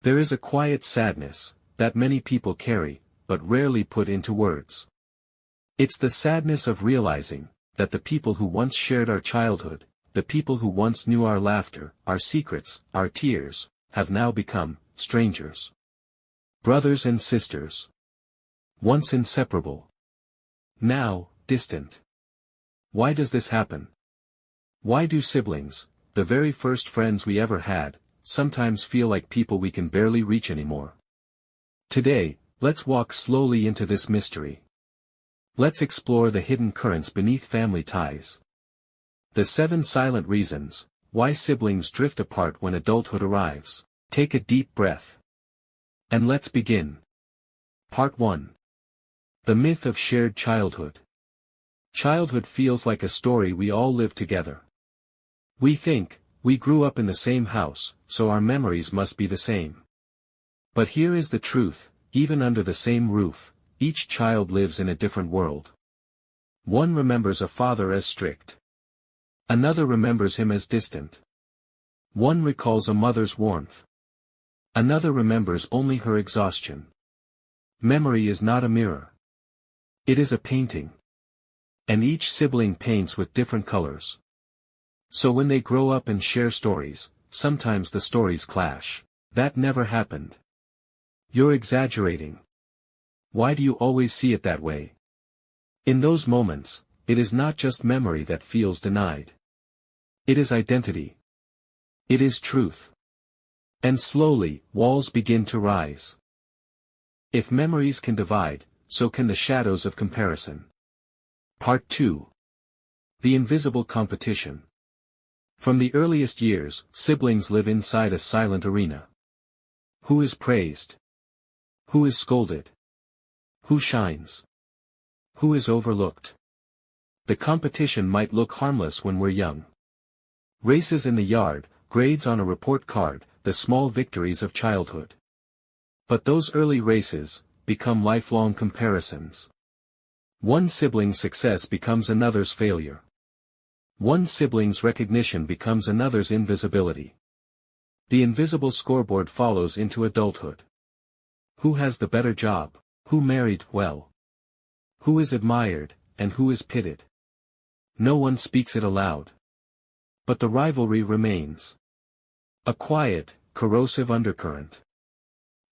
There is a quiet sadness that many people carry, but rarely put into words. It's the sadness of realizing that the people who once shared our childhood, the people who once knew our laughter, our secrets, our tears, have now become strangers. Brothers and sisters. Once inseparable. Now, distant. Why does this happen? Why do siblings, the very first friends we ever had, sometimes feel like people we can barely reach anymore? Today, let's walk slowly into this mystery. Let's explore the hidden currents beneath family ties. The 7 silent reasons why siblings drift apart when adulthood arrives. Take a deep breath. And let's begin. Part 1. The myth of shared childhood. Childhood feels like a story we all live together. We think, we grew up in the same house, so our memories must be the same. But here is the truth, even under the same roof, each child lives in a different world. One remembers a father as strict. Another remembers him as distant. One recalls a mother's warmth. Another remembers only her exhaustion. Memory is not a mirror. It is a painting. And each sibling paints with different colors. So when they grow up and share stories, sometimes the stories clash. That never happened. You're exaggerating. Why do you always see it that way? In those moments, it is not just memory that feels denied. It is identity. It is truth. And slowly, walls begin to rise. If memories can divide, so can the shadows of comparison. Part 2. The invisible competition. From the earliest years, siblings live inside a silent arena. Who is praised? Who is scolded? Who shines? Who is overlooked? The competition might look harmless when we're young. Races in the yard, grades on a report card, the small victories of childhood. But those early races become lifelong comparisons. One sibling's success becomes another's failure. One sibling's recognition becomes another's invisibility. The invisible scoreboard follows into adulthood. Who has the better job? Who married well? Who is admired, and who is pitied? No one speaks it aloud. But the rivalry remains. A quiet, corrosive undercurrent.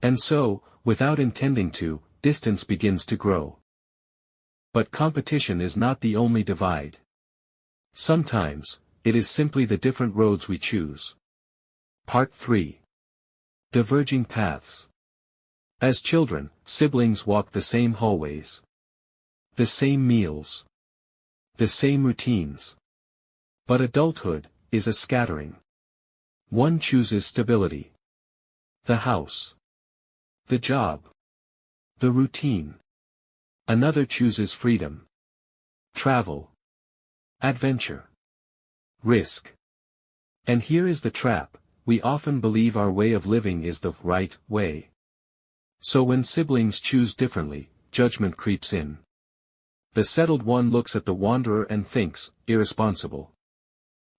And so, without intending to, distance begins to grow. But competition is not the only divide. Sometimes, it is simply the different roads we choose. Part 3. Diverging paths. As children, siblings walk the same hallways. The same meals. The same routines. But adulthood is a scattering. One chooses stability. The house. The job. The routine. Another chooses freedom. Travel. Adventure. Risk. And here is the trap, we often believe our way of living is the right way. So when siblings choose differently, judgment creeps in. The settled one looks at the wanderer and thinks, irresponsible.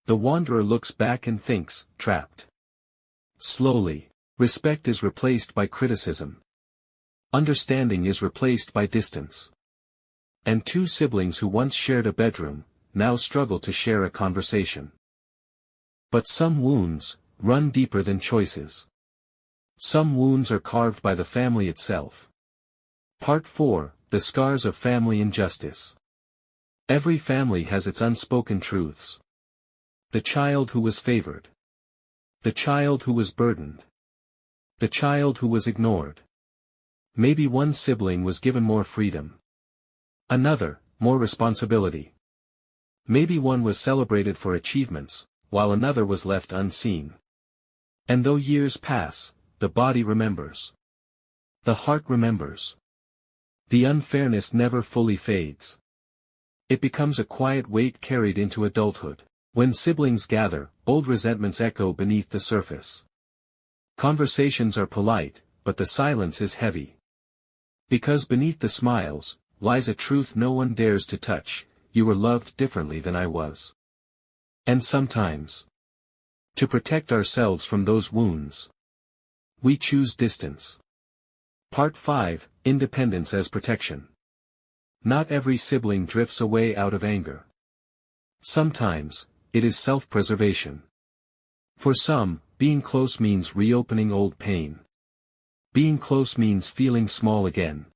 The wanderer looks back and thinks, trapped. Slowly, respect is replaced by criticism. Understanding is replaced by distance. And two siblings who once shared a bedroom, now struggle to share a conversation. But some wounds run deeper than choices. Some wounds are carved by the family itself. Part 4, The Scars of Family Injustice. Every family has its unspoken truths. The child who was favored. The child who was burdened. The child who was ignored. Maybe one sibling was given more freedom. Another, more responsibility. Maybe one was celebrated for achievements, while another was left unseen. And though years pass, the body remembers. The heart remembers. The unfairness never fully fades. It becomes a quiet weight carried into adulthood. When siblings gather, old resentments echo beneath the surface. Conversations are polite, but the silence is heavy. Because beneath the smiles, lies a truth no one dares to touch: you were loved differently than I was. And sometimes, to protect ourselves from those wounds, We choose distance. Part 5, Independence as Protection. Not every sibling drifts away out of anger. Sometimes, it is self-preservation. For some, being close means reopening old pain. Being close means feeling small again.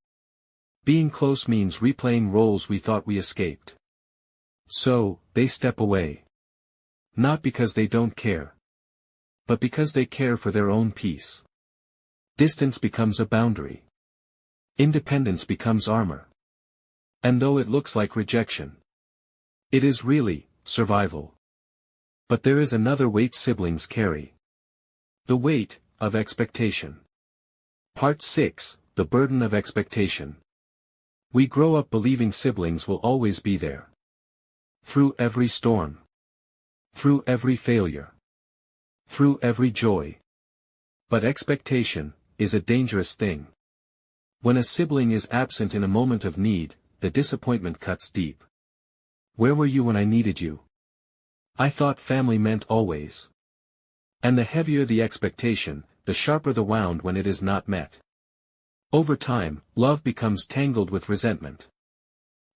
Being close means replaying roles we thought we escaped. So, they step away. Not because they don't care, but because they care for their own peace. Distance becomes a boundary. Independence becomes armor. And though it looks like rejection, it is really survival. But there is another weight siblings carry. The weight of expectation. Part 6, The Burden of Expectation. We grow up believing siblings will always be there. Through every storm. Through every failure. Through every joy. But expectation is a dangerous thing. When a sibling is absent in a moment of need, the disappointment cuts deep. Where were you when I needed you? I thought family meant always. And the heavier the expectation, the sharper the wound when it is not met. Over time, love becomes tangled with resentment.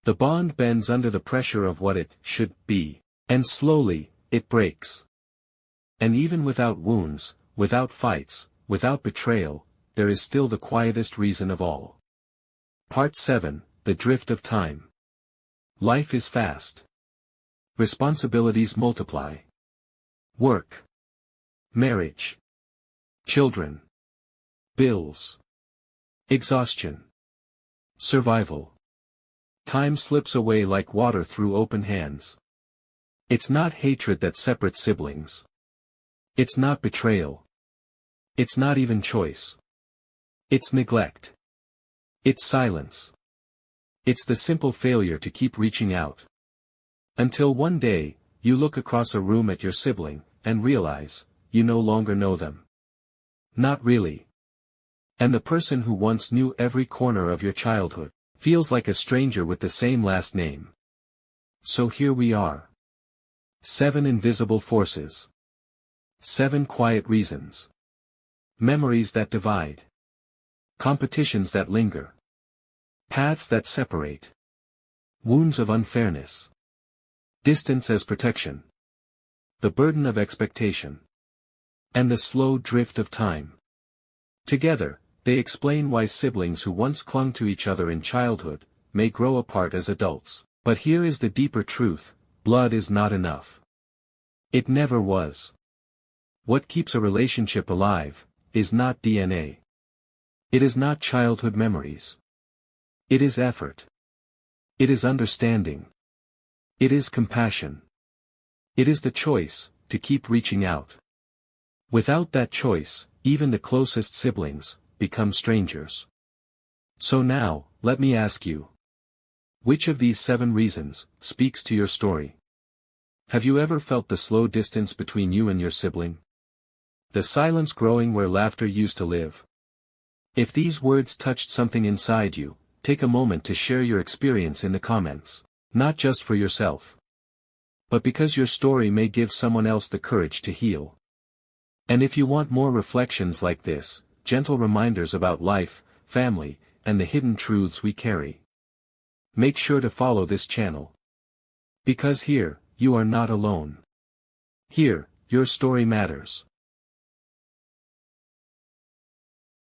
The bond bends under the pressure of what it should be, and slowly, it breaks. And even without wounds, without fights, without betrayal, there is still the quietest reason of all. Part 7, The Drift of Time. Life is fast. Responsibilities multiply. Work. Marriage. Children. Bills. Exhaustion. Survival. Time slips away like water through open hands. It's not hatred that separates siblings. It's not betrayal. It's not even choice. It's neglect. It's silence. It's the simple failure to keep reaching out. Until one day, you look across a room at your sibling, and realize, you no longer know them. Not really. And the person who once knew every corner of your childhood, feels like a stranger with the same last name. So here we are. 7 invisible forces. 7 quiet reasons. Memories that divide. Competitions that linger. Paths that separate. Wounds of unfairness. Distance as protection. The burden of expectation. And the slow drift of time. Together, they explain why siblings who once clung to each other in childhood, may grow apart as adults. But here is the deeper truth: blood is not enough. It never was. What keeps a relationship alive, is not DNA. It is not childhood memories. It is effort. It is understanding. It is compassion. It is the choice, to keep reaching out. Without that choice, even the closest siblings, become strangers. So now, let me ask you. Which of these 7 reasons, speaks to your story? Have you ever felt the slow distance between you and your sibling? The silence growing where laughter used to live? If these words touched something inside you, take a moment to share your experience in the comments. Not just for yourself, but because your story may give someone else the courage to heal. And if you want more reflections like this, gentle reminders about life, family, and the hidden truths we carry, make sure to follow this channel. Because here, you are not alone. Here, your story matters.